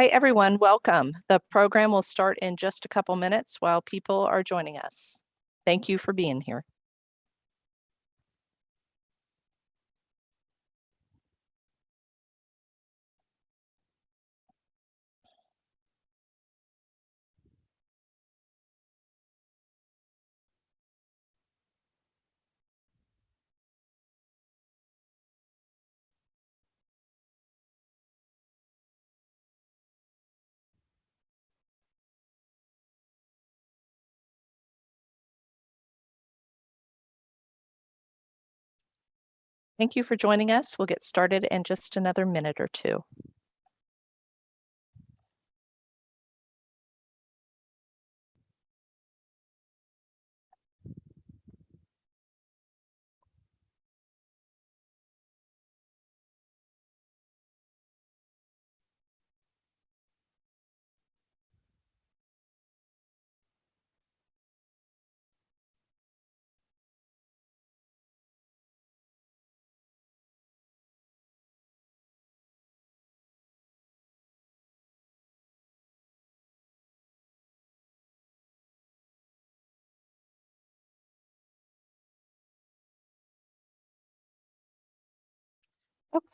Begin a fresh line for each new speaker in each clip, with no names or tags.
Hi, everyone. Welcome. The program will start in just a couple minutes while people are joining us. Thank you for being here. Thank you for joining us. We'll get started in just another minute or two.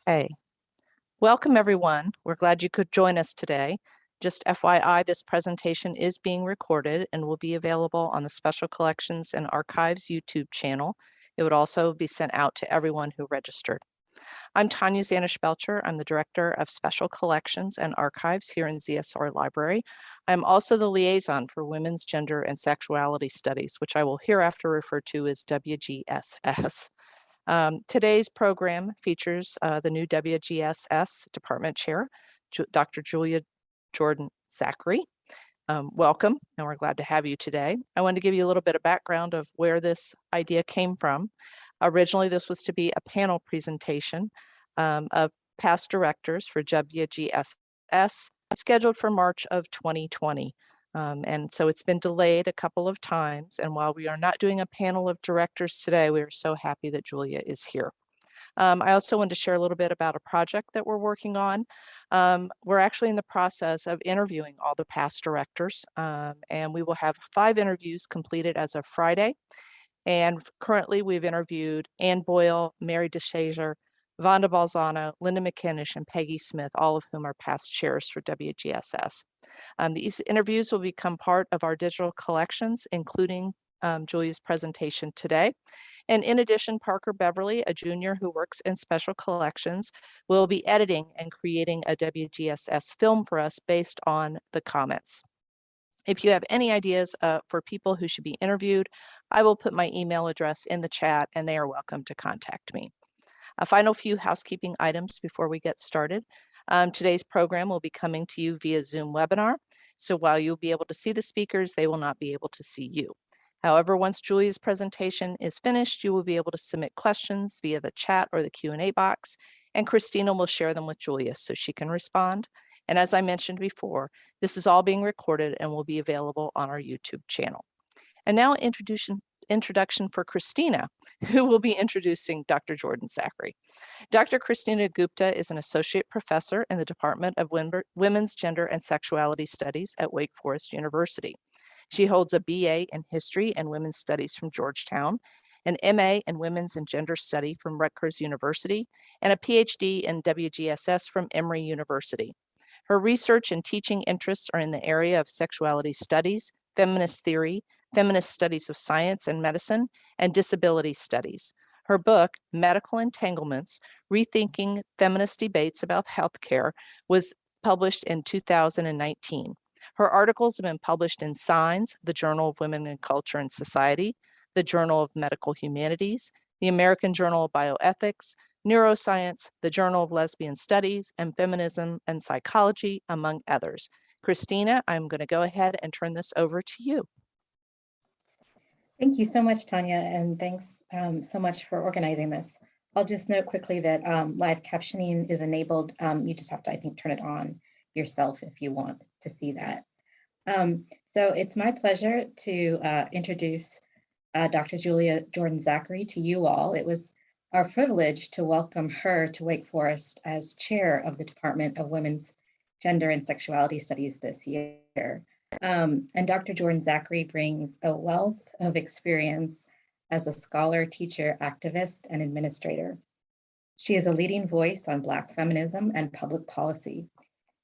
Okay. Welcome, everyone. We're glad you could join us today. Just FYI, this presentation is being recorded and will be available on the Special Collections and Archives YouTube channel. It would also be sent out to everyone who registered. I'm Tanya Zanish-Belcher. I'm the Director of Special Collections and Archives here in ZSR Library. I'm also the liaison for Women's Gender and Sexuality Studies, which I will hereafter refer to as WGSS. Today's program features the new WGSS Department Chair, Dr. Julia Jordan-Zachery. Welcome, and we're glad to have you today. I want to give you a little bit of background of where this idea came from. Originally, this was to be a panel presentation of past directors for WGSS, scheduled for March of 2020. And so it's been delayed a couple of times. And while we are not doing a panel of directors today, we are so happy that Julia is here. I also wanted to share a little bit about a project that we're working on. We're actually in the process of interviewing all the past directors, and we will have 5 interviews completed as of Friday. And currently we've interviewed Ann Boyle, Mary DeShazer, Vonda Balzano, Linda McKinnish, and Peggy Smith, all of whom are past chairs for WGSS. These interviews will become part of our digital collections, including Julia's presentation today. And in addition, Parker Beverly, a junior who works in special collections, will be editing and creating a WGSS film for us based on the comments. If you have any ideas for people who should be interviewed, I will put my email address in the chat and they are welcome to contact me. A final few housekeeping items before we get started. Today's program will be coming to you via Zoom webinar. So while you'll be able to see the speakers, they will not be able to see you. However, once Julia's presentation is finished, you will be able to submit questions via the chat or the Q&A box, and Christina will share them with Julia so she can respond. And as I mentioned before, this is all being recorded and will be available on our YouTube channel. And now introduction for Christina, who will be introducing Dr. Jordan-Zachery. Dr. Christina Gupta is an associate professor in the Department of Women's Gender and Sexuality Studies at Wake Forest University. She holds a BA in History and Women's Studies from Georgetown, an MA in Women's and Gender Study from Rutgers University, and a PhD in WGSS from Emory University. Her research and teaching interests are in the area of sexuality studies, feminist theory, feminist studies of science and medicine, and disability studies. Her book, Medical Entanglements, Rethinking Feminist Debates About Healthcare, was published in 2019. Her articles have been published in Signs, the Journal of Women in Culture and Society, the Journal of Medical Humanities, the American Journal of Bioethics, Neuroscience, the Journal of Lesbian Studies, and Feminism and Psychology, among others. Christina, I'm going to go ahead and turn this over to you.
Thank you so much, Tanya, and thanks so much for organizing this. I'll just note quickly that live captioning is enabled. You just have to, I think, turn it on yourself if you want to see that. So it's my pleasure to introduce Dr. Julia Jordan-Zachery to you all. It was our privilege to welcome her to Wake Forest as chair of the Department of Women's Gender and Sexuality Studies this year. And Dr. Jordan-Zachery brings a wealth of experience as a scholar, teacher, activist, and administrator. She is a leading voice on Black feminism and public policy.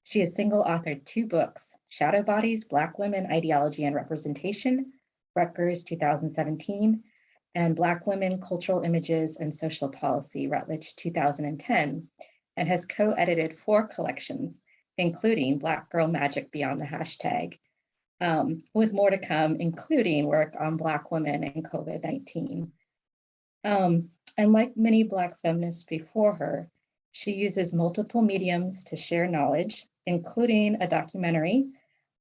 She has single-authored 2 books, Shadow Bodies, Black Women, Ideology and Representation, Rutgers 2017, and Black Women, Cultural Images and Social Policy, Routledge 2010, and has co-edited 4 collections, including Black Girl Magic Beyond the Hashtag, with more to come, including work on Black women and COVID-19. And like many Black feminists before her, she uses multiple mediums to share knowledge, including a documentary,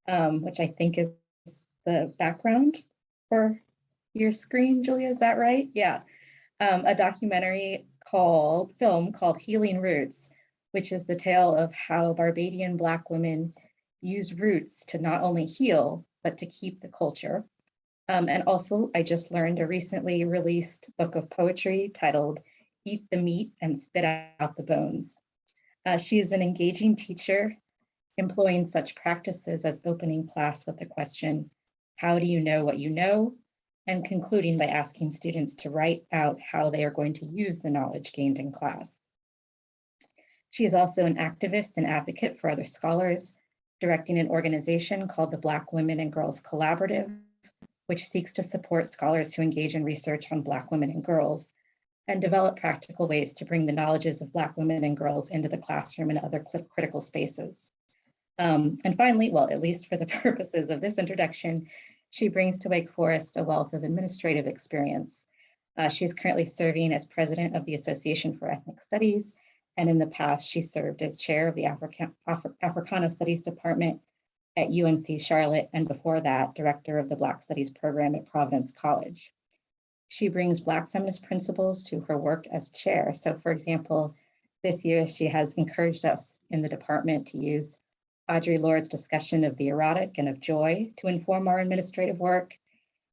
which I think is the background for your screen, Julia, is that right? Yeah, a documentary film called Healing Roots, which is the tale of how Barbadian Black women use roots to not only heal, but to keep the culture. And also, I just learned a recently released book of poetry titled Eat the Meat and Spit Out the Bones. She is an engaging teacher, employing such practices as opening class with the question, how do you know what you know? And concluding by asking students to write out how they are going to use the knowledge gained in class. She is also an activist and advocate for other scholars, directing an organization called the Black Women and Girls Collaborative, which seeks to support scholars who engage in research on Black women and girls and develop practical ways to bring the knowledges of Black women and girls into the classroom and other critical spaces. And finally, well, at least for the purposes of this introduction, she brings to Wake Forest a wealth of administrative experience. She's currently serving as president of the Association for Ethnic Studies, and in the past, she served as chair of the Africana Studies Department at UNC Charlotte, and before that, director of the Black Studies program at Providence College. She brings Black feminist principles to her work as chair. So for example, this year she has encouraged us in the department to use Audre Lorde's discussion of the erotic and of joy to inform our administrative work.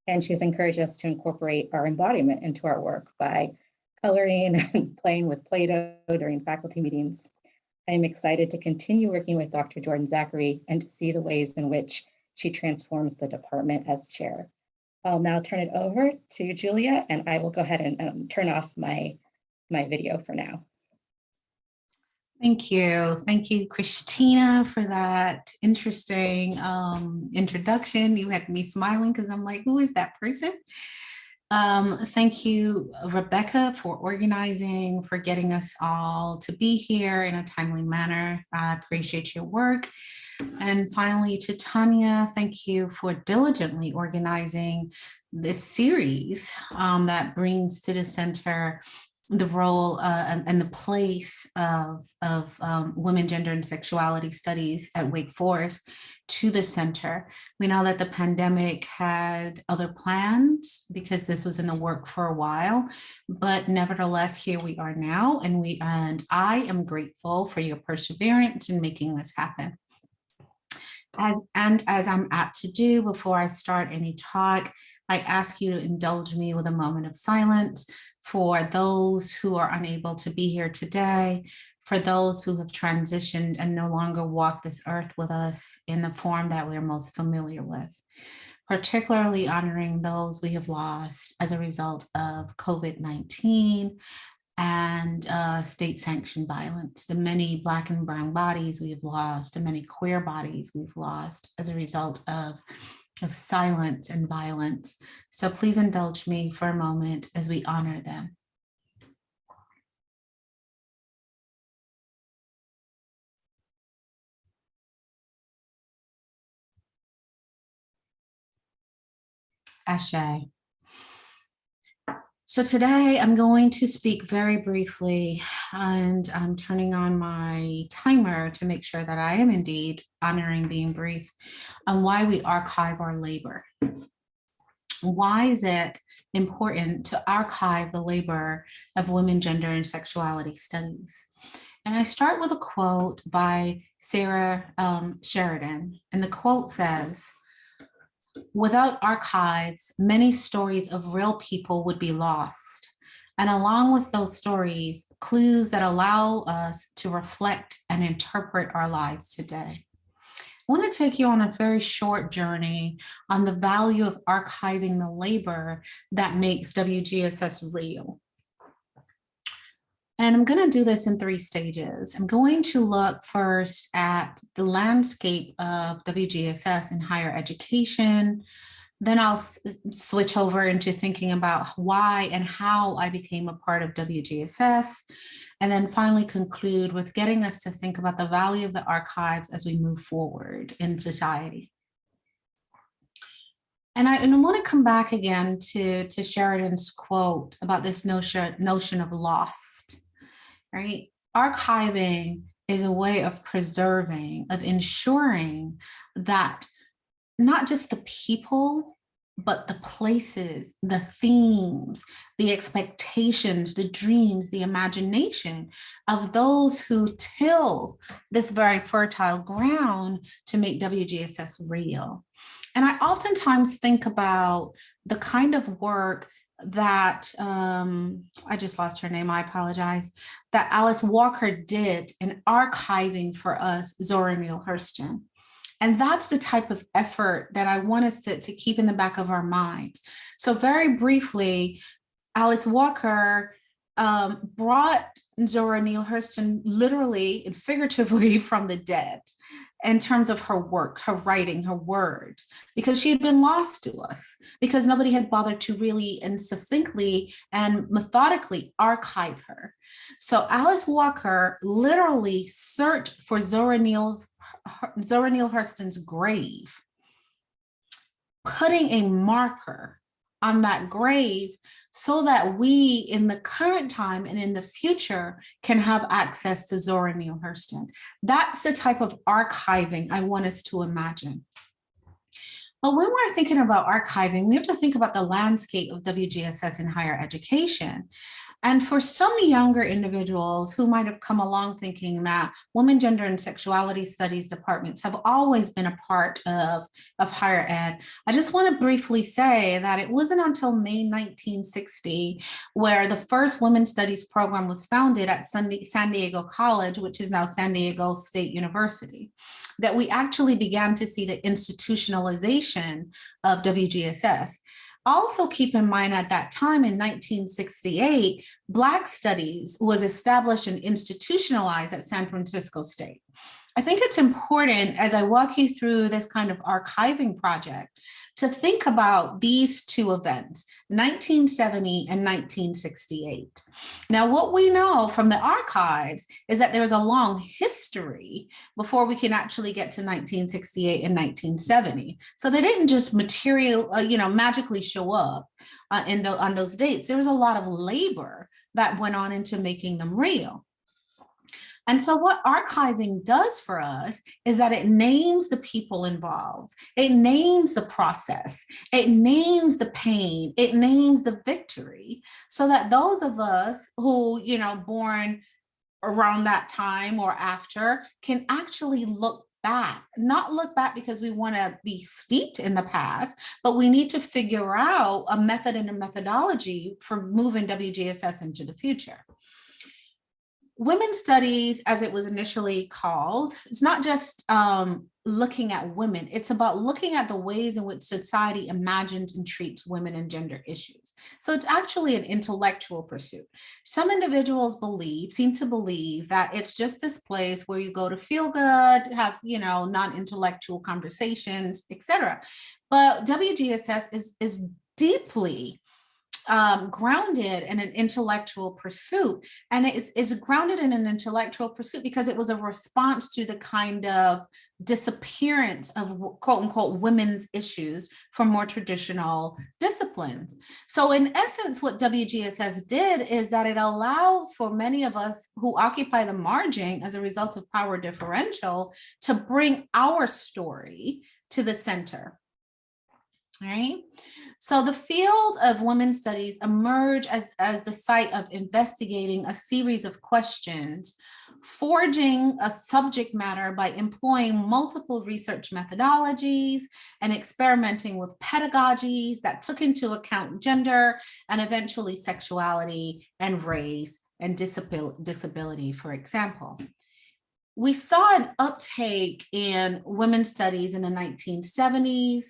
And she's encouraged us to incorporate our embodiment into our work by coloring and playing with Play-Doh during faculty meetings. I'm excited to continue working with Dr. Jordan-Zachery and to see the ways in which she transforms the department as chair. I'll now turn it over to Julia, and I will go ahead and turn off my video for now.
Thank you. Thank you, Christina, for that interesting introduction. You had me smiling because I'm like, who is that person? Thank you, Rebecca, for organizing, for getting us all to be here in a timely manner. I appreciate your work. And finally, to Tanya, thank you for diligently organizing this series that brings to the center the role and the place of women, gender, and sexuality studies at Wake Forest to the center. We know that the pandemic had other plans because this was in the work for a while, but nevertheless, here we are now, and I am grateful for your perseverance in making this happen. As I'm apt to do before I start any talk, I ask you to indulge me with a moment of silence for those who are unable to be here today, for those who have transitioned and no longer walk this earth with us in the form that we're most familiar with, particularly honoring those we have lost as a result of COVID-19 and state-sanctioned violence, the many Black and brown bodies we have lost, the many queer bodies we've lost as a result of silence and violence. So please indulge me for a moment as we honor them. Ashe. So today I'm going to speak very briefly, and I'm turning on my timer to make sure that I am indeed honoring being brief, on why we archive our labor. Why is it important to archive the labor of women, gender, and sexuality studies? And I start with a quote by Sarah Sheridan, and the quote says, "Without archives, many stories of real people would be lost, And along with those stories, clues that allow us to reflect and interpret our lives today. I want to take you on a very short journey on the value of archiving the labor that makes WGSS real. And I'm going to do this in 3 stages. I'm going to look first at the landscape of WGSS in higher education. Then I'll switch over into thinking about why and how I became a part of WGSS. And then finally conclude with getting us to think about the value of the archives as we move forward in society. And I want to come back again to Sheridan's quote about this notion of lost, right? Archiving is a way of preserving, of ensuring that not just the people, but the places, the themes, the expectations, the dreams, the imagination of those who till this very fertile ground to make WGSS real. And I oftentimes think about the kind of work that, I just lost her name, I apologize, that Alice Walker did in archiving for us Zora Neale Hurston. And that's the type of effort that I want us to keep in the back of our minds. So very briefly, Alice Walker brought Zora Neale Hurston literally and figuratively from the dead in terms of her work, her writing, her words, because she had been lost to us, because nobody had bothered to really and succinctly and methodically archive her. So Alice Walker literally searched for Zora Neale Hurston's grave, putting a marker on that grave so that we in the current time and in the future can have access to Zora Neale Hurston. That's the type of archiving I want us to imagine. But when we're thinking about archiving, we have to think about the landscape of WGSS in higher education. And for some younger individuals who might have come along thinking that women, gender, and sexuality studies departments have always been a part of higher ed, I just want to briefly say that it wasn't until May 1960 where the first women's studies program was founded at San Diego College, which is now San Diego State University, that we actually began to see the institutionalization of WGSS. Also keep in mind at that time in 1968, Black Studies was established and institutionalized at San Francisco State. I think it's important as I walk you through this kind of archiving project to think about these 2 events, 1970 and 1968. Now, what we know from the archives is that there's a long history before we can actually get to 1968 and 1970. So they didn't just magically show up on those dates. There was a lot of labor that went on into making them real. And so what archiving does for us is that it names the people involved. It names the process. It names the pain. It names the victory, so that those of us who, born around that time or after can actually look back, not look back because we want to be steeped in the past, but we need to figure out a method and a methodology for moving WGSS into the future. Women's studies, as it was initially called, it's not just looking at women. It's about looking at the ways in which society imagines and treats women and gender issues. So it's actually an intellectual pursuit. Some individuals seem to believe that it's just this place where you go to feel good, have, non-intellectual conversations, etc. But WGSS is deeply grounded in an intellectual pursuit. And it is grounded in an intellectual pursuit because it was a response to the kind of disappearance of quote unquote women's issues from more traditional disciplines. So in essence, what WGSS did is that it allowed for many of us who occupy the margin as a result of power differential to bring our story to the center. All right. So the field of women's studies emerged as the site of investigating a series of questions forging a subject matter by employing multiple research methodologies and experimenting with pedagogies that took into account gender and eventually sexuality and race and disability, for example. We saw an uptake in women's studies in the 1970s.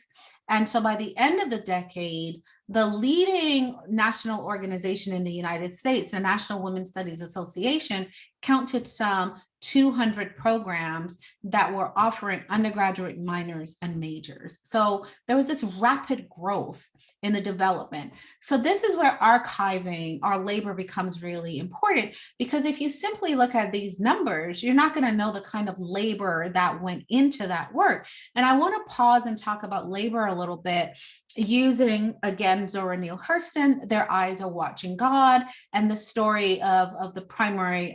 And so by the end of the decade, the leading national organization in the United States, the National Women's Studies Association, counted some 200 programs that were offering undergraduate minors and majors. So there was this rapid growth in the development. So this is where archiving our labor becomes really important, because if you simply look at these numbers, you're not going to know the kind of labor that went into that work. And I want to pause and talk about labor a little bit using, again, Zora Neale Hurston, Their Eyes Are Watching God, and the story of the primary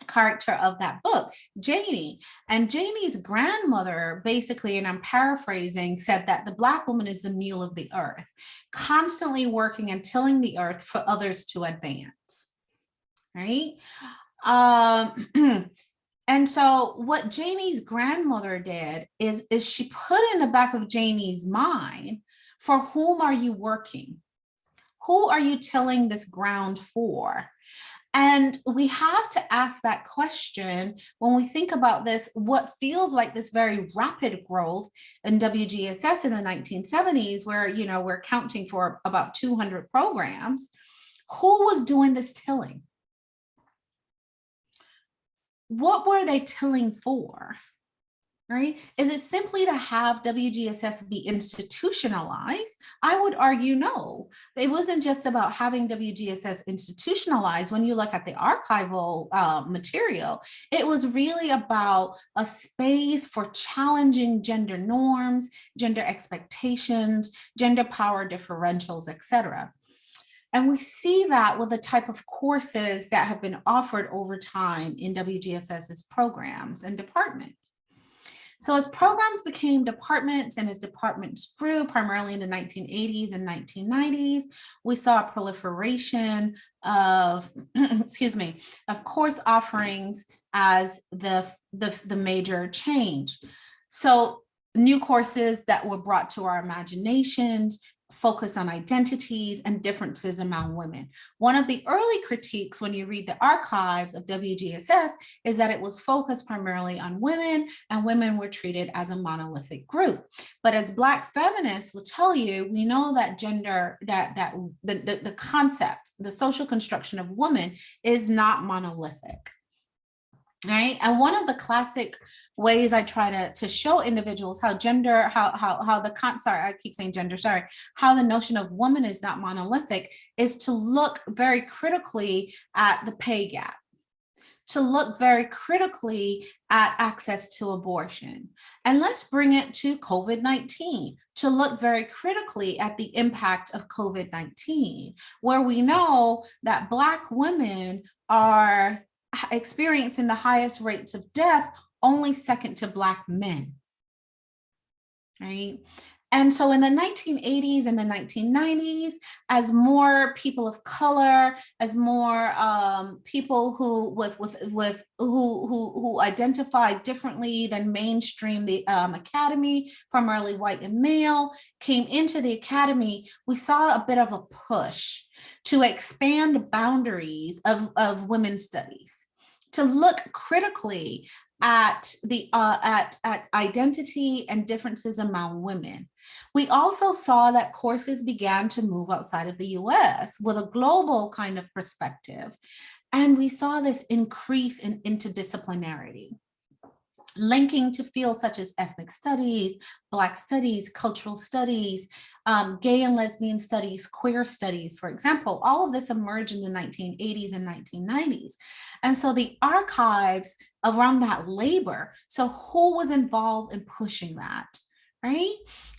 character of that book, Janie. And Janie's grandmother, basically, and I'm paraphrasing, said that the Black woman is the mule of the earth, constantly working and tilling the earth for others to advance, right? And so what Janie's grandmother did is she put in the back of Janie's mind, for whom are you working? Who are you tilling this ground for? And we have to ask that question when we think about this, what feels like this very rapid growth in WGSS in the 1970s, where, you know, we're counting for about 200 programs. Who was doing this tilling? What were they tilling for? Right? Is it simply to have WGSS be institutionalized? I would argue no. It wasn't just about having WGSS institutionalized. When you look at the archival material, it was really about a space for challenging gender norms, gender expectations, gender power differentials, etc. And we see that with the type of courses that have been offered over time in WGSS's programs and departments. So as programs became departments and as departments grew, primarily in the 1980s and 1990s, we saw a proliferation of, of course offerings as the major change. So new courses that were brought to our imaginations focus on identities and differences among women. One of the early critiques when you read the archives of WGSS is that it was focused primarily on women, and women were treated as a monolithic group. But as Black feminists will tell you, we know that gender, the concept, the social construction of woman is not monolithic. Right. And one of the classic ways I try to show individuals how gender, how the concept, I keep saying gender, sorry, how the notion of woman is not monolithic is to look very critically at the pay gap, to look very critically at access to abortion. And let's bring it to COVID-19, to look very critically at the impact of COVID-19, where we know that Black women are experiencing the highest rates of death, only second to Black men, right? And so in the 1980s and the 1990s, as more people of color, as more people who who identify differently than mainstream the academy, primarily white and male, came into the academy, we saw a bit of a push to expand boundaries of women's studies, to look critically at the at identity and differences among women. We also saw that courses began to move outside of the US with a global kind of perspective. And we saw this increase in interdisciplinarity, linking to fields such as ethnic studies, Black studies, cultural studies, gay and lesbian studies, queer studies, for example. All of this emerged in the 1980s and 1990s. And so the archives around that labor, so who was involved in pushing that, right?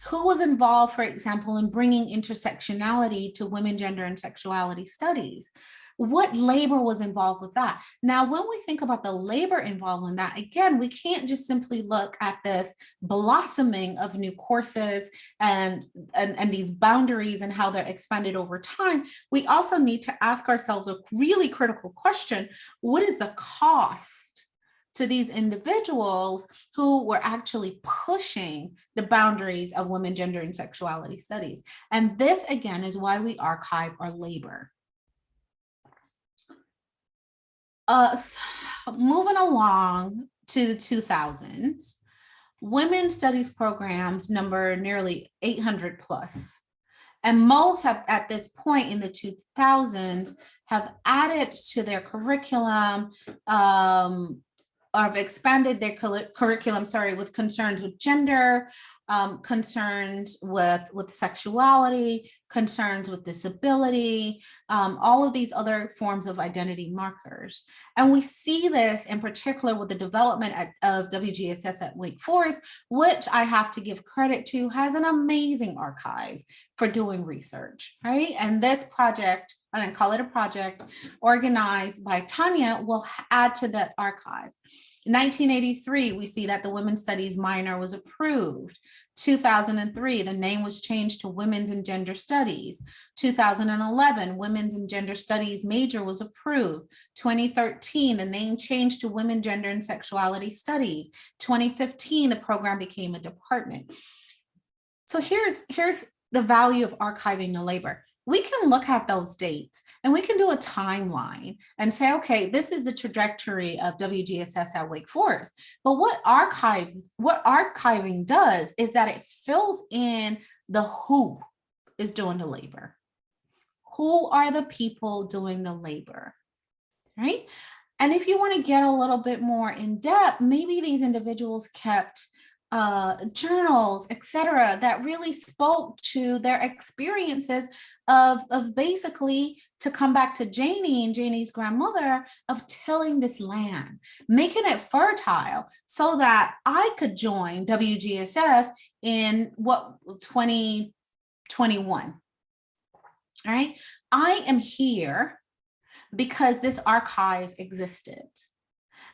Who was involved, for example, in bringing intersectionality to women, gender, and sexuality studies? What labor was involved with that? Now, when we think about the labor involved in that, again, we can't just simply look at this blossoming of new courses and these boundaries and how they're expanded over time. We also need to ask ourselves a really critical question: what is the cost to these individuals who were actually pushing the boundaries of women, gender, and sexuality studies? And this, again, is why we archive our labor. Moving along to the 2000s, women's studies programs number nearly 800 plus. And most have, at this point in the 2000s, have added to their curriculum, or have expanded their curriculum, with concerns with gender, concerns with sexuality, concerns with disability, all of these other forms of identity markers. And we see this in particular with the development of WGSS at Wake Forest, which I have to give credit to, has an amazing archive for doing research, right? And this project, I call it a project, organized by Tanya, will add to that archive. In 1983, we see that the Women's Studies minor was approved. 2003, the name was changed to Women's and Gender Studies. 2011, Women's and Gender Studies major was approved. 2013, the name changed to Women, Gender, and Sexuality Studies. 2015, the program became a department. So here's the value of archiving the labor. We can look at those dates and we can do a timeline and say, okay, this is the trajectory of WGSS at Wake Forest. But what archiving does is that it fills in the who is doing the labor. Who are the people doing the labor, right? And if you want to get a little bit more in depth, maybe these individuals kept journals, etc., that really spoke to their experiences of basically, to come back to Janie and Janie's grandmother, of tilling this land, making it fertile so that I could join WGSS in 2021. All right, I am here because this archive existed.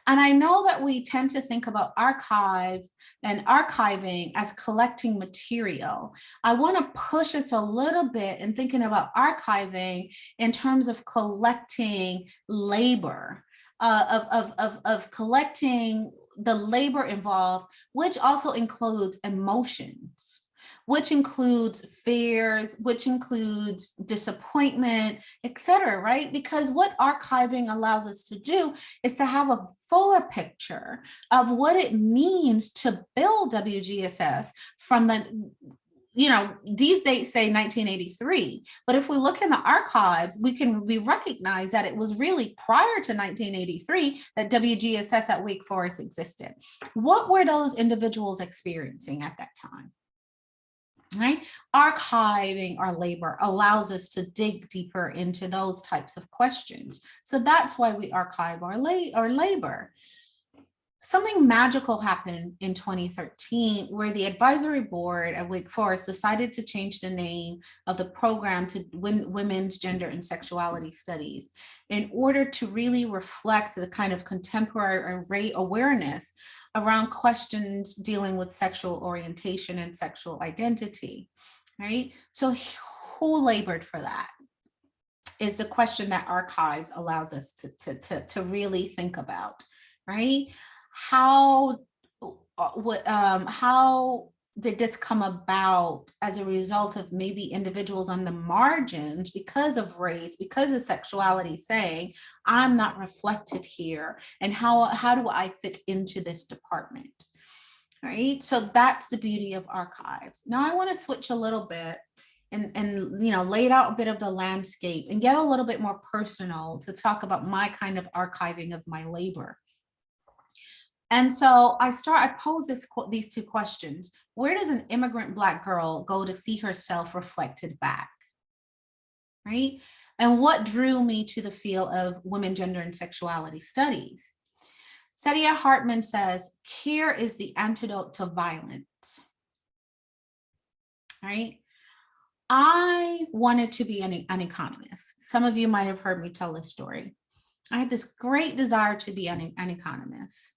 And I know that we tend to think about archive and archiving as collecting material. I want to push us a little bit in thinking about archiving in terms of collecting labor, of collecting the labor involved, which also includes emotions, which includes fears, which includes disappointment, etc., right? Because what archiving allows us to do is to have a fuller picture of what it means to build WGSS from the, these dates say 1983, but if we look in the archives, we recognize that it was really prior to 1983 that WGSS at Wake Forest existed. What were those individuals experiencing at that time? Right? Archiving our labor allows us to dig deeper into those types of questions. So that's why we archive our labor. Something magical happened in 2013 where the advisory board at Wake Forest decided to change the name of the program to Women's Gender and Sexuality Studies in order to really reflect the kind of contemporary array awareness around questions dealing with sexual orientation and sexual identity, right? So who labored for that is the question that archives allows us to really think about, right? How did this come about as a result of maybe individuals on the margins because of race, because of sexuality, saying, I'm not reflected here, and how do I fit into this department, right? So that's the beauty of archives. Now I want to switch a little bit and lay out a bit of the landscape and get a little bit more personal to talk about my kind of archiving of my labor. And so I pose these two questions. Where does an immigrant Black girl go to see herself reflected back, right? And what drew me to the field of women, gender, and sexuality studies? Saidiya Hartman says, care is the antidote to violence, right? I wanted to be an economist. Some of you might have heard me tell this story. I had this great desire to be an economist.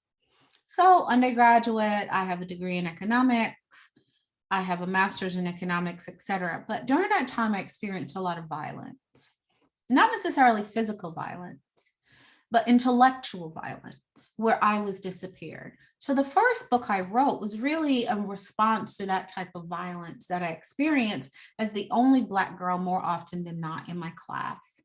So undergraduate, I have a degree in economics. I have a master's in economics, etc. But during that time, I experienced a lot of violence, not necessarily physical violence, but intellectual violence, where I was disappeared. So the first book I wrote was really a response to that type of violence that I experienced as the only Black girl more often than not in my class.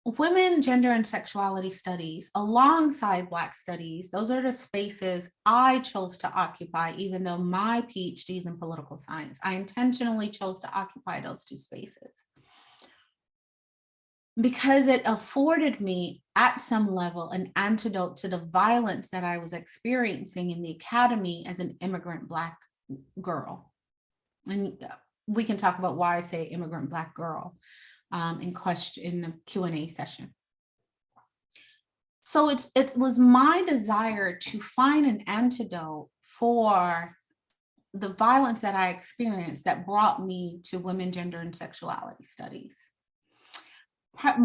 Women, gender, and sexuality studies, alongside Black studies, those are the spaces I chose to occupy, even though my PhD is in political science. I intentionally chose to occupy those two spaces because it afforded me at some level an antidote to the violence that I was experiencing in the academy as an immigrant Black girl. And we can talk about why I say immigrant Black girl in the Q&A session. So it was my desire to find an antidote for the violence that I experienced that brought me to women, gender, and sexuality studies. A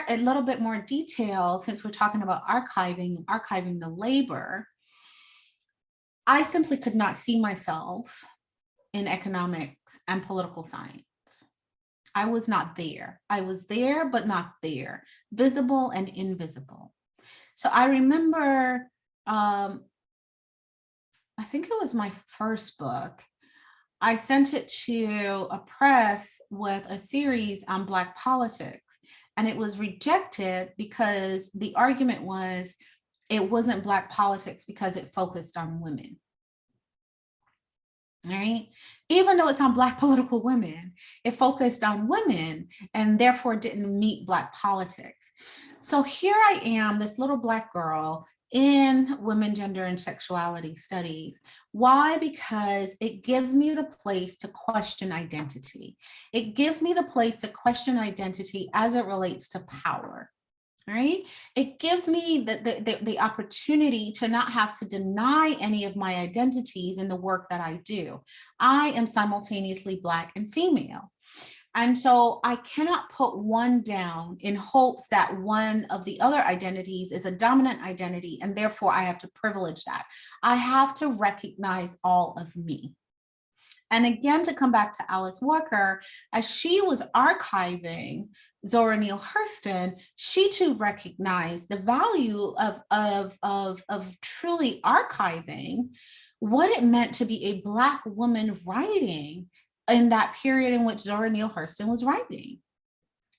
little bit more detail, since we're talking about archiving the labor, I simply could not see myself in economics and political science. I was not there. I was there, but not there, visible and invisible. So I remember, I think it was my first book. I sent it to a press with a series on Black politics, and it was rejected because the argument was it wasn't Black politics because it focused on women. Right? Even though it's on Black political women, it focused on women and therefore didn't meet Black politics. So here I am, this little Black girl in women, gender, and sexuality studies. Why? Because it gives me the place to question identity. It gives me the place to question identity as it relates to power. Right? It gives me the opportunity to not have to deny any of my identities in the work that I do. I am simultaneously Black and female. And so I cannot put one down in hopes that one of the other identities is a dominant identity, and therefore I have to privilege that. I have to recognize all of me. And again, to come back to Alice Walker, as she was archiving Zora Neale Hurston, she too recognized the value of truly archiving what it meant to be a Black woman writing in that period in which Zora Neale Hurston was writing.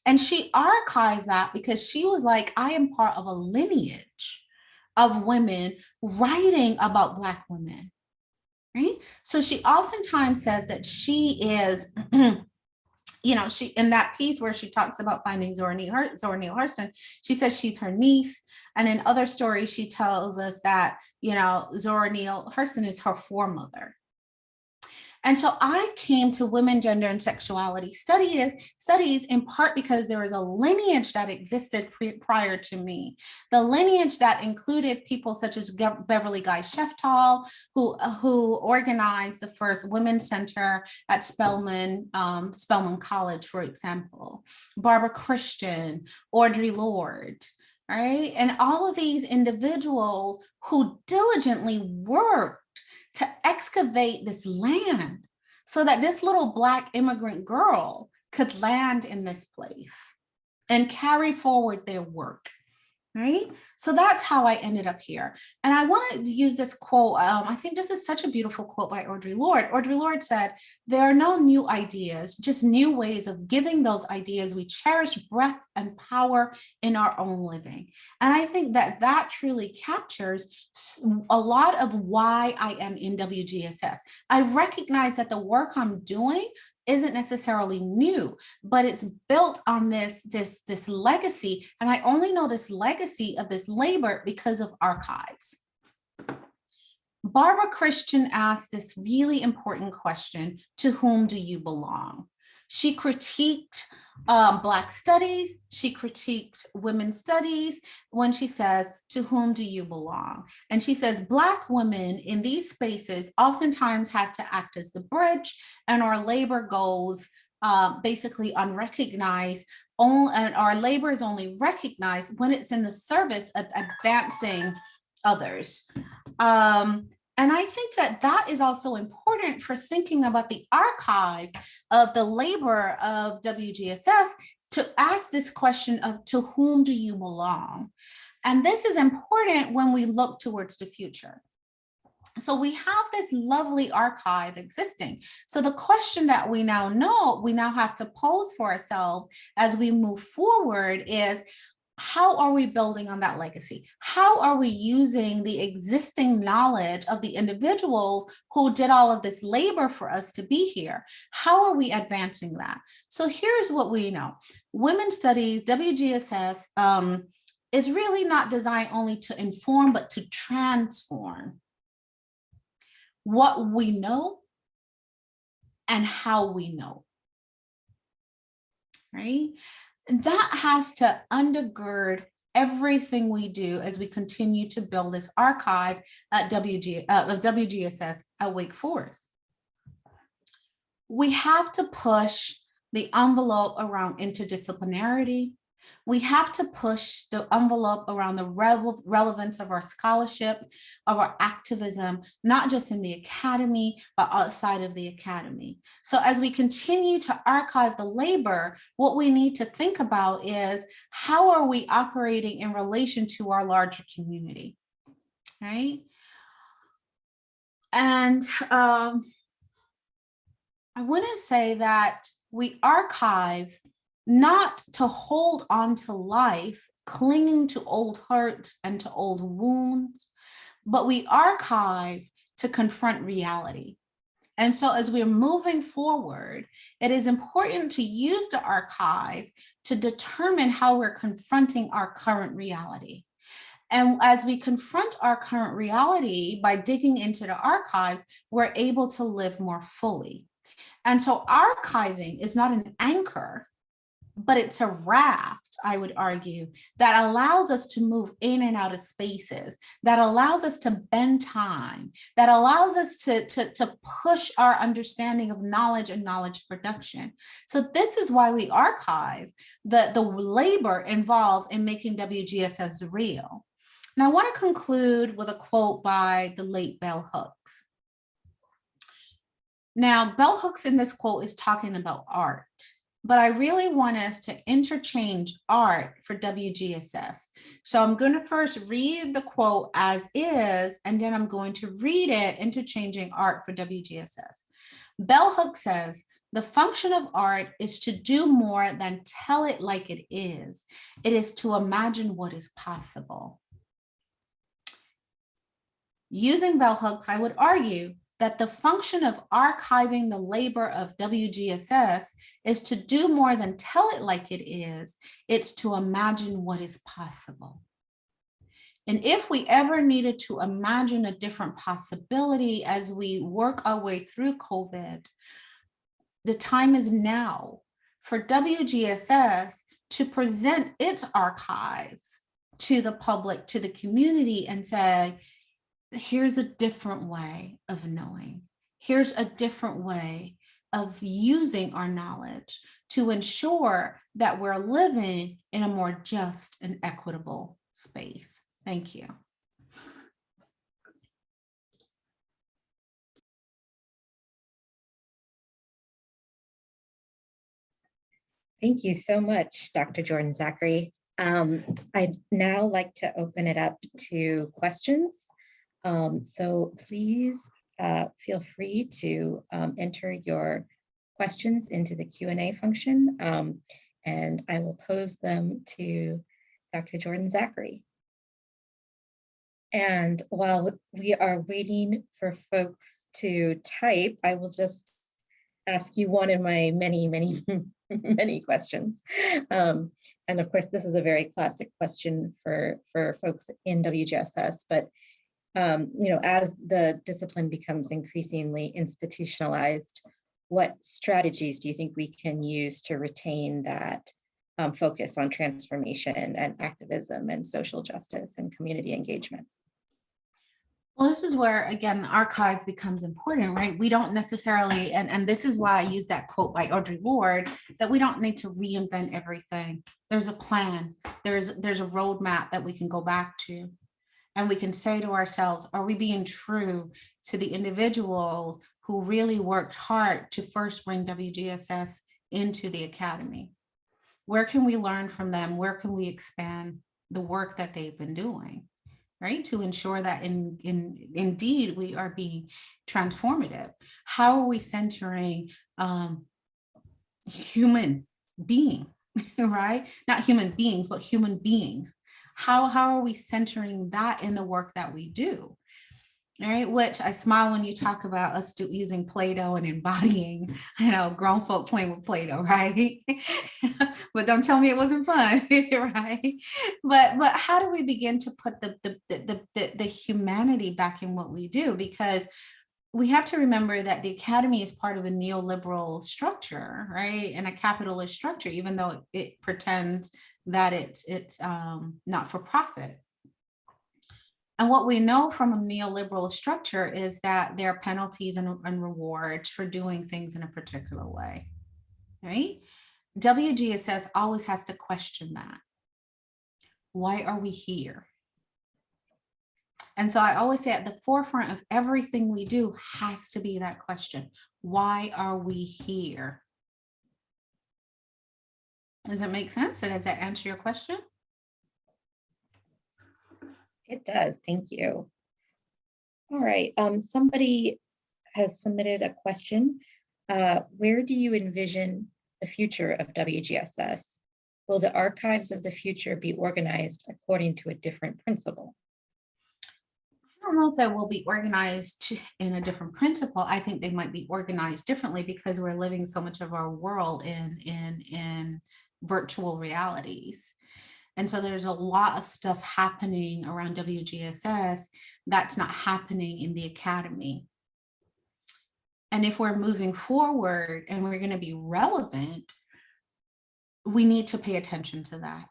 And she archived that because she was like, I am part of a lineage of women writing about Black women. Right? So she oftentimes says that she is, she in that piece where she talks about finding Zora Neale Hurston, she says she's her niece. And in other stories, she tells us that, Zora Neale Hurston is her foremother. And so I came to women, gender, and sexuality studies in part because there was a lineage that existed prior to me. The lineage that included people such as Beverly Guy Sheftall, who organized the first women's center at Spelman College, for example, Barbara Christian, Audre Lorde, right? And all of these individuals who diligently worked to excavate this land so that this little Black immigrant girl could land in this place and carry forward their work, right? So that's how I ended up here. And I want to use this quote. I think this is such a beautiful quote by Audre Lorde. Audre Lorde said, there are no new ideas, just new ways of giving those ideas we cherish breadth and power in our own living. And I think that that truly captures a lot of why I am in WGSS. I recognize that the work I'm doing isn't necessarily new, but it's built on this legacy. And I only know this legacy of this labor because of archives. Barbara Christian asked this really important question: to whom do you belong? She critiqued Black studies. She critiqued women's studies when she says, to whom do you belong? And she says, Black women in these spaces oftentimes have to act as the bridge, and our labor goes basically unrecognized. And our labor is only recognized when it's in the service of advancing others. And I think that that is also important for thinking about the archive of the labor of WGSS, to ask this question of, to whom do you belong? And this is important when we look towards the future. So we have this lovely archive existing. So the question that we now have to pose for ourselves as we move forward is, how are we building on that legacy? How are we using the existing knowledge of the individuals who did all of this labor for us to be here? How are we advancing that? So here's what we know. Women's Studies, WGSS, is really not designed only to inform, but to transform what we know and how we know, right? And that has to undergird everything we do as we continue to build this archive at WGSS at Wake Forest. We have to push the envelope around interdisciplinarity. We have to push the envelope around the relevance of our scholarship, of our activism, not just in the academy, but outside of the academy. So as we continue to archive the labor, what we need to think about is, how are we operating in relation to our larger community, right? And I want to say that we archive not to hold on to life, clinging to old hurts and to old wounds, but we archive to confront reality. And so as we're moving forward, it is important to use the archive to determine how we're confronting our current reality. And as we confront our current reality by digging into the archives, we're able to live more fully. And so archiving is not an anchor, but it's a raft, I would argue, that allows us to move in and out of spaces, that allows us to bend time, that allows us to push our understanding of knowledge and knowledge production. So this is why we archive the labor involved in making WGSS real. And I want to conclude with a quote by the late Bell Hooks. Now, Bell Hooks in this quote is talking about art, but I really want us to interchange art for WGSS. So I'm going to first read the quote as is, and then I'm going to read it interchanging art for WGSS. Bell Hooks says, the function of art is to do more than tell it like it is. It is to imagine what is possible. Using Bell Hooks, I would argue that the function of archiving the labor of WGSS is to do more than tell it like it is. It's to imagine what is possible. And if we ever needed to imagine a different possibility as we work our way through COVID, the time is now for WGSS to present its archives to the public, to the community, and say, here's a different way of knowing. Here's a different way of using our knowledge to ensure that we're living in a more just and equitable space. Thank you.
Thank you so much, Dr. Jordan-Zachery. I'd now like to open it up to questions. So please feel free to enter your questions into the Q&A function, and I will pose them to Dr. Jordan-Zachery. And while we are waiting for folks to type, I will just ask you one of my many, many, many questions. And of course, this is a very classic question for folks in WGSS, but you know, as the discipline becomes increasingly institutionalized, what strategies do you think we can use to retain that focus on transformation and activism and social justice and community engagement?
Well, this is where, again, the archive becomes important, right? We don't necessarily, and this is why I use that quote by Audre Lorde, that we don't need to reinvent everything. There's a plan, there's a roadmap that we can go back to. And we can say to ourselves, are we being true to the individuals who really worked hard to first bring WGSS into the academy? Where can we learn from them? Where can we expand the work that they've been doing, right? To ensure that indeed we are being transformative. How are we centering human being, right? Not human beings, but human being. How are we centering that in the work that we do? All right, which I smile when you talk about us using Play-Doh and embodying, grown folk playing with Play-Doh, right? But don't tell me it wasn't fun, right? But how do we begin to put the humanity back in what we do? Because we have to remember that the academy is part of a neoliberal structure, right? And a capitalist structure, even though it pretends that it's not for profit. And what we know from a neoliberal structure is that there are penalties and rewards for doing things in a particular way, right? WGSS always has to question that. Why are we here? And so I always say at the forefront of everything we do has to be that question. Why are we here? Does it make sense? Does that answer your question?
It does. Thank you. All right. Somebody has submitted a question. Where do you envision the future of WGSS? Will the archives of the future be organized according to a different principle?
I don't know if that will be organized in a different principle. I think they might be organized differently because we're living so much of our world in virtual realities. And so there's a lot of stuff happening around WGSS that's not happening in the academy. And if we're moving forward and we're going to be relevant, we need to pay attention to that.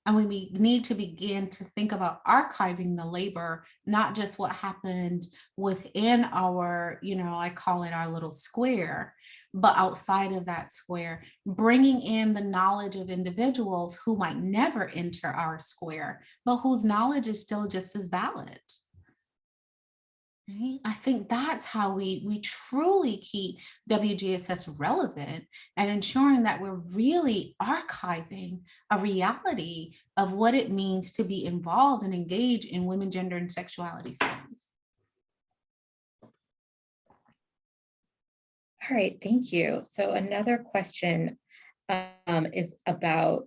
And we need to begin to think about archiving the labor, not just what happened within our, I call it our little square, but outside of that square, bringing in the knowledge of individuals who might never enter our square, but whose knowledge is still just as valid. Right? I think that's how we truly keep WGSS relevant and ensuring that we're really archiving a reality of what it means to be involved and engaged in women, gender, and sexuality studies.
All right, thank you. So another question is about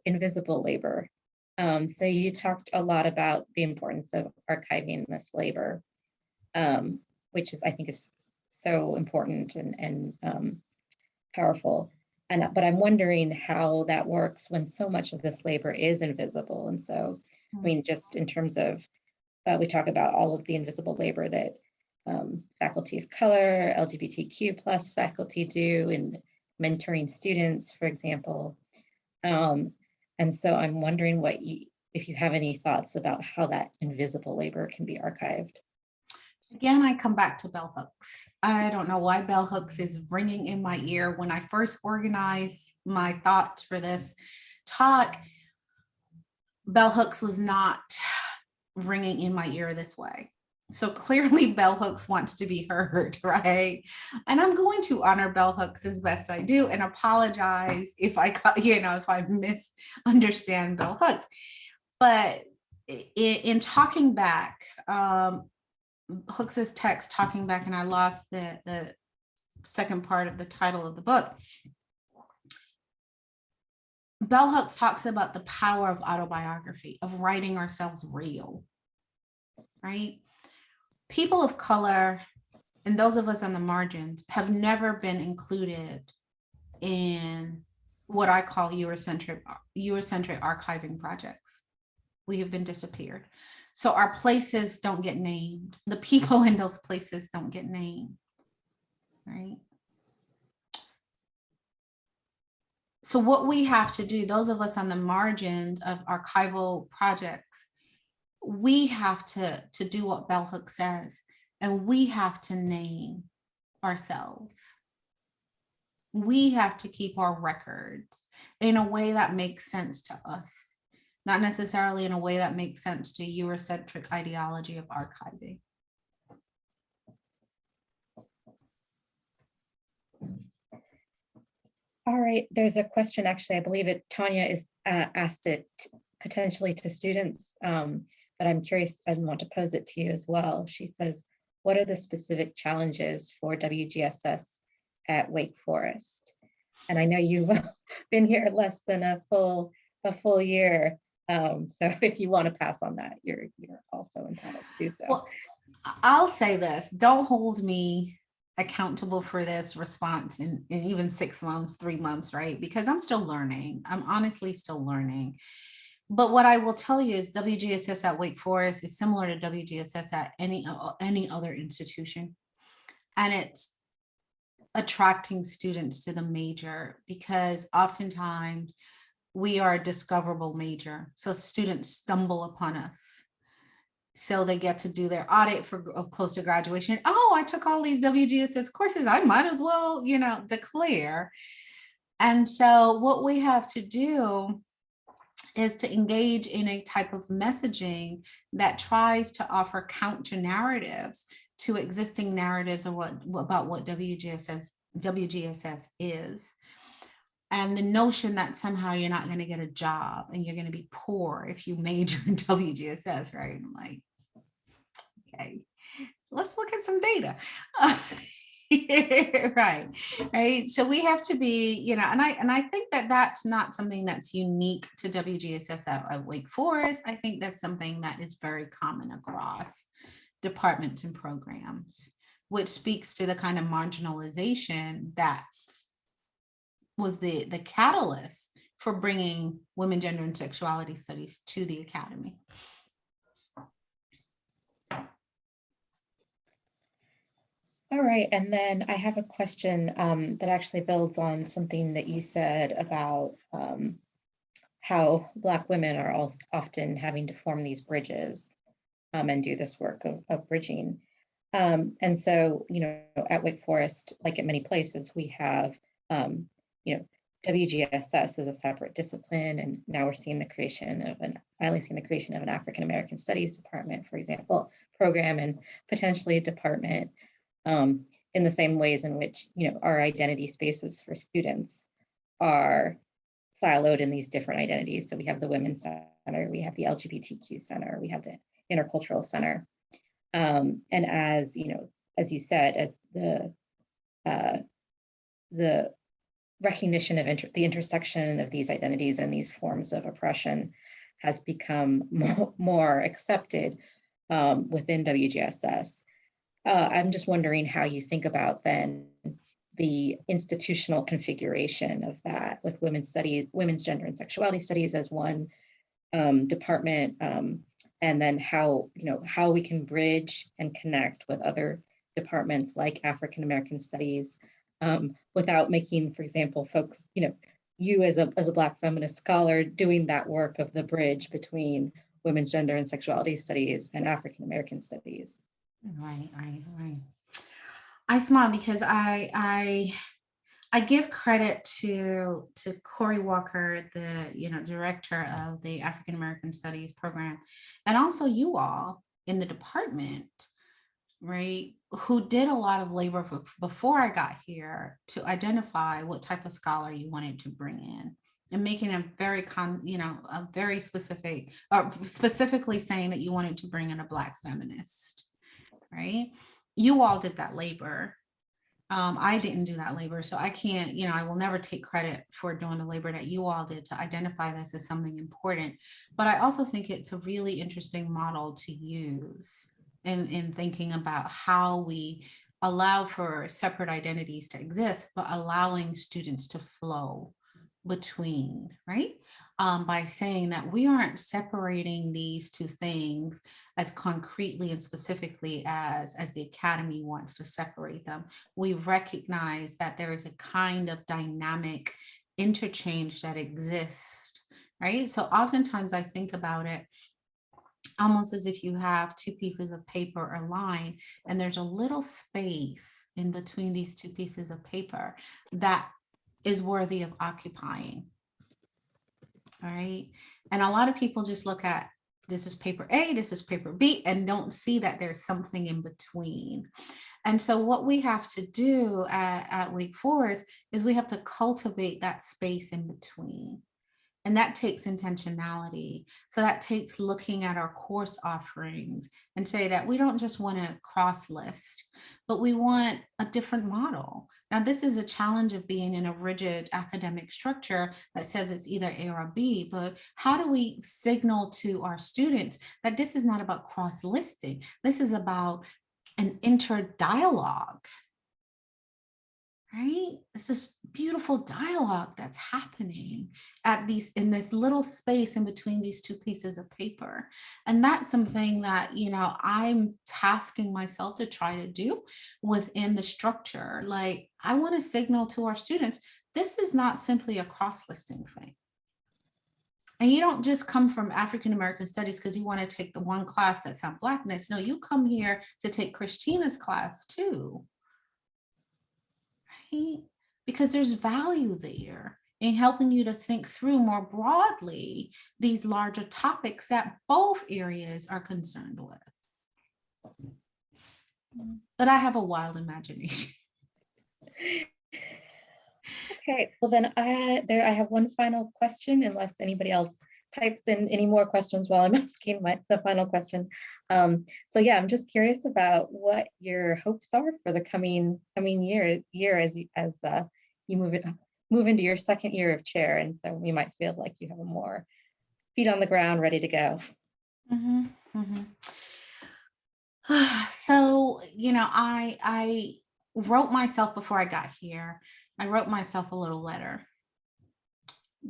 invisible labor. So you talked a lot about the importance of archiving this labor. Which I think is so important and powerful. But I'm wondering how that works when so much of this labor is invisible. And so, I mean, just in terms of, we talk about all of the invisible labor that faculty of color, LGBTQ plus faculty do in mentoring students, for example. And so I'm wondering if you have any thoughts about how that invisible labor can be archived.
Again, I come back to bell hooks. I don't know why bell hooks is ringing in my ear. When I first organized my thoughts for this talk, bell hooks was not ringing in my ear this way. So clearly bell hooks wants to be heard, right? And I'm going to honor bell hooks as best I do and apologize if I misunderstand bell hooks. But in talking back, Hooks's text talking back, and I lost the second part of the title of the book. Bell Hooks talks about the power of autobiography, of writing ourselves real, right? People of color and those of us on the margins have never been included in what I call Eurocentric archiving projects. We have been disappeared. So our places don't get named. The people in those places don't get named, right? So what we have to do, those of us on the margins of archival projects, we have to do what Bell Hooks says, and we have to name ourselves. We have to keep our records in a way that makes sense to us, not necessarily in a way that makes sense to Eurocentric ideology of archiving.
All right, there's a question, actually, I believe Tanya is asked it potentially to students, but I'm curious and want to pose it to you as well. She says, what are the specific challenges for WGSS at Wake Forest? And I know you've been here less than a full year, so if you want to pass on that, you're also entitled to do so.
Well, I'll say this, don't hold me accountable for this response in even 6 months, 3 months, right? Because I'm still learning. I'm honestly still learning. But what I will tell you is WGSS at Wake Forest is similar to WGSS at any other institution. And it's attracting students to the major because oftentimes we are a discoverable major. So students stumble upon us. So they get to do their audit for close to graduation. Oh, I took all these WGSS courses. I might as well, declare. And so what we have to do is to engage in a type of messaging that tries to offer counter narratives to existing narratives of about what WGSS is. And the notion that somehow you're not going to get a job and you're going to be poor if you major in WGSS, right? I'm like, okay, let's look at some data. right. So we have to be, and I think that that's not something that's unique to WGSS at Wake Forest. I think that's something that is very common across departments and programs, which speaks to the kind of marginalization that was the catalyst for bringing women, gender, and sexuality studies to the academy.
All right, and then I have a question that actually builds on something that you said about how Black women are also often having to form these bridges and do this work of bridging. And so, at Wake Forest, like at many places, we have, WGSS is a separate discipline, and now we're seeing finally seeing the creation of an African American Studies department, for example, program, and potentially a department. In the same ways in which, our identity spaces for students are siloed in these different identities. So we have the Women's Center, we have the LGBTQ Center, we have the Intercultural Center. And as you said, as the recognition of the intersection of these identities and these forms of oppression has become more accepted within WGSS. I'm just wondering how you think about then the institutional configuration of that with women's gender and sexuality studies as one department, and then how we can bridge and connect with other departments like African American Studies without making, for example, folks, you as a Black feminist scholar doing that work of the bridge between women's gender and sexuality studies and African American Studies.
Right. I smile because I give credit to Corey Walker, the director of the African American Studies program, and also you all in the department, right, who did a lot of labor before I got here to identify what type of scholar you wanted to bring in. And making a very a very specific, or specifically saying that you wanted to bring in a Black feminist. Right? You all did that labor. I didn't do that labor. So I can't, I will never take credit for doing the labor that you all did to identify this as something important. But I also think it's a really interesting model to use in thinking about how we allow for separate identities to exist, but allowing students to flow between, right? By saying that we aren't separating these two things as concretely and specifically as the academy wants to separate them. We recognize that there is a kind of dynamic interchange that exists, right? So oftentimes I think about it almost as if you have two pieces of paper or line, and there's a little space in between these two pieces of paper that is worthy of occupying. All right. And a lot of people just look at, this is paper A, this is paper B, and don't see that there's something in between. And so what we have to do at Wake Forest is we have to cultivate that space in between. And that takes intentionality. So that takes looking at our course offerings and say that we don't just want to cross list, but we want a different model. Now, this is a challenge of being in a rigid academic structure that says it's either A or B, but how do we signal to our students that this is not about cross listing? This is about an interdialogue. Right? It's this beautiful dialogue that's happening in this little space in between these two pieces of paper. And that's something that, I'm tasking myself to try to do within the structure. Like, I want to signal to our students, this is not simply a cross-listing thing. And you don't just come from African American studies because you want to take the one class that's on Blackness. No, you come here to take Christina's class too. Because there's value there in helping you to think through more broadly these larger topics that both areas are concerned with. But I have a wild imagination.
Okay, well then I have one final question, unless anybody else types in any more questions while I'm asking the final question. So yeah, I'm just curious about what your hopes are for the coming year as you move into your second year of chair, and so you might feel like you have more feet on the ground, ready to go.
Mm-hmm, mm-hmm. So I wrote myself before I got here. I wrote myself a little letter,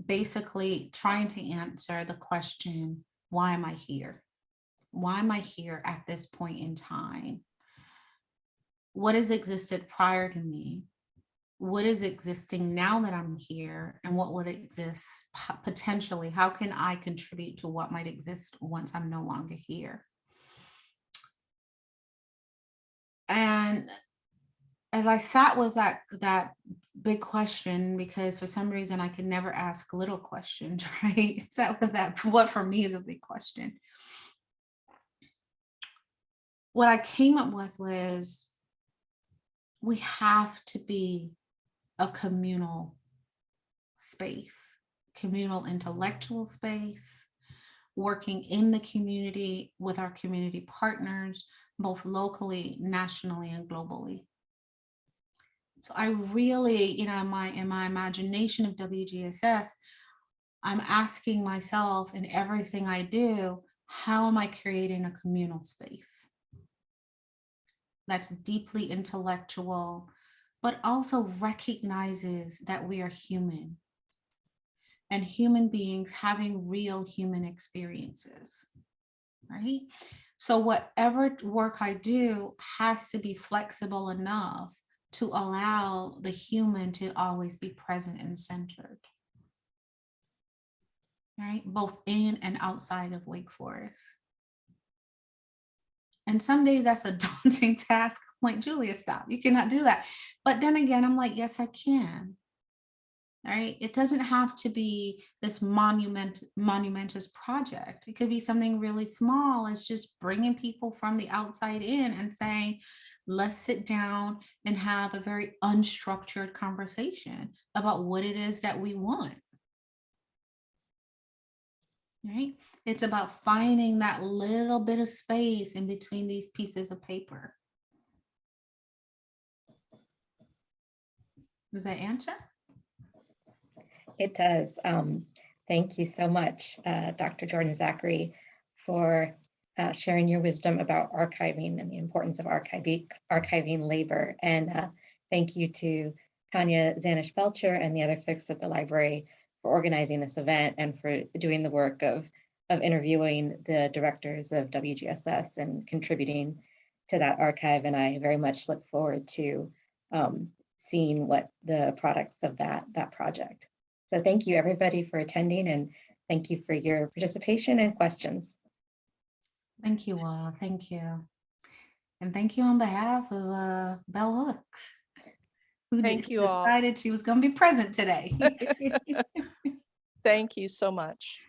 basically trying to answer the question, why am I here? Why am I here at this point in time? What has existed prior to me? What is existing now that I'm here? And what would exist potentially? How can I contribute to what might exist once I'm no longer here? And as I sat with that big question, because for some reason I could never ask little questions, right? Sat with that, what for me is a big question. What I came up with was, we have to be a communal space, communal intellectual space, working in the community with our community partners, both locally, nationally, and globally. So I really, in my imagination of WGSS, I'm asking myself in everything I do, how am I creating a communal space that's deeply intellectual, but also recognizes that we are human and human beings having real human experiences, right? So whatever work I do has to be flexible enough to allow the human to always be present and centered, right? Both in and outside of Wake Forest. And some days that's a daunting task. I'm like, Julia, stop, you cannot do that. But then again, I'm like, yes, I can. All right. It doesn't have to be this monumentous project. It could be something really small. It's just bringing people from the outside in and saying, let's sit down and have a very unstructured conversation about what it is that we want. Right? It's about finding that little bit of space in between these pieces of paper. Does that answer?
It does. Thank you so much, Dr. Jordan-Zachery, for sharing your wisdom about archiving and the importance of archiving labor. And thank you to Tanya Zanish-Belcher and the other folks at the library for organizing this event and for doing the work of interviewing the directors of WGSS and contributing to that archive. And I very much look forward to seeing what the products of that project. So thank you everybody for attending, and thank you for your participation and questions.
Thank you all. Thank you. And thank you on behalf of Bell Hooks, who
Thank you all.
decided she was going to be present today.
Thank you so much.